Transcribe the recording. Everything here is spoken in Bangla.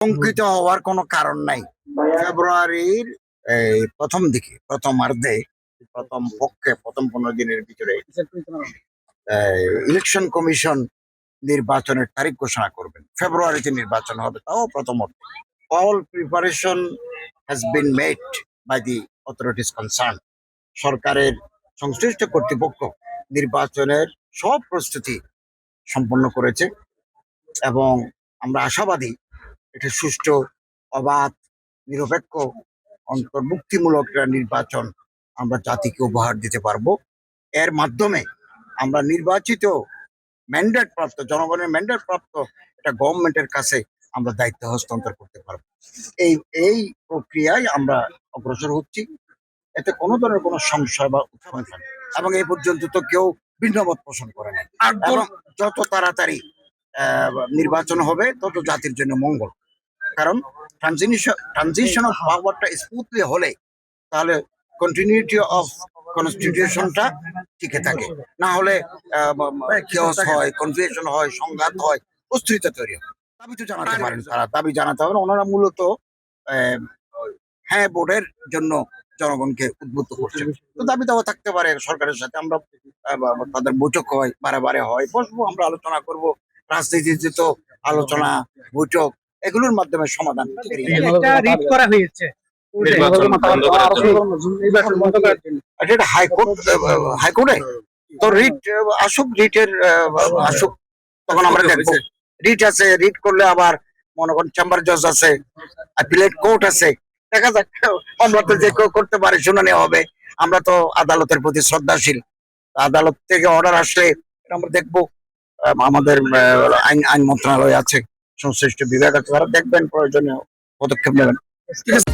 শঙ্কিত হওয়ার কোনো কারণ নাই। ফেব্রুয়ারির এই প্রথমার্ধে প্রথম পক্ষে প্রথম 15 দিনের ভিতরে ইলেকশন কমিশন নির্বাচনের তারিখ ঘোষণা করবেন। ফেব্রুয়ারিতে নির্বাচন হবে, তাও প্রথম অর্থে। All preparation has been made by the authorities concern. সরকারের সংশ্লিষ্ট কর্তৃপক্ষ নির্বাচনের সব প্রস্তুতি সম্পন্ন করেছে এবং আমরা আশাবাদী এটা সুষ্ঠু, অবাধ, নিরপেক্ষ, অন্তর্ভুক্তিমূলক একটা নির্বাচন আমরা জাতিকে উপহার দিতে পারবো। এর মাধ্যমে আমরা নির্বাচিত ম্যান্ডেট প্রাপ্ত, জনগণের ম্যান্ডেট প্রাপ্ত একটা গভর্নমেন্টের কাছে আমরা দায়িত্ব হস্তান্তর করতে পারবো। এই প্রক্রিয়ায় আমরা অগ্রসর হচ্ছি। এতে কোনো ধরনের কোনো সংশয় বা উৎকণ্ঠা নেই এবং এই পর্যন্ত তো কেউ ভিন্নমত পোষণ করে নাই। এবং যত তাড়াতাড়ি নির্বাচন হবে তত জাতির জন্য মঙ্গল। কারণ ট্রানজিশন অফ পাওয়ারটা স্মুথলি হলে তাহলে কন্টিনিউটি অফ কনস্টিটিউশনটা টিকে থাকে। না হলে কেওস হয়, কনফিউশন হয়, সংঘাত হয়, অস্থিরতা তৈরি হয়। দাবি তো জানাতে পারেন, তারা দাবি জানাতে পারেন। ওনারা মূলত হ্যাঁ বোর্ডের জন্য জনগণকে উদ্বুদ্ধ করছে। তো দাবি দাওয়া থাকতে পারে সরকারের সাথে। আমরা তাদের বৈঠক হয়, বারে হয়, বসবো, আমরা আলোচনা করব। রাজনীতিতে তো আলোচনা, বৈঠক এগুলোর মাধ্যমে সমাধান। রিট করা হয়েছে এটা হাইকোর্টে তো রিট আসুক, রিটের আসুক, তখন আমরা দেখবো। রিট আছে, রিট করলে আবার মনে করেন চেম্বার জজ আছে, অ্যাপিলেট কোর্ট আছে, দেখা যাক। আমরা তো যে করতে পারি, শুনানি হবে। আমরা তো আদালতের প্রতি শ্রদ্ধাশীল। আদালত থেকে অর্ডার আসলে আমরা দেখবো। আমাদের আইন মন্ত্রণালয় আছে, সংশ্লিষ্ট বিভাগ আছে, তারা দেখবেন, প্রয়োজনীয় পদক্ষেপ নেবেন। ঠিক আছে।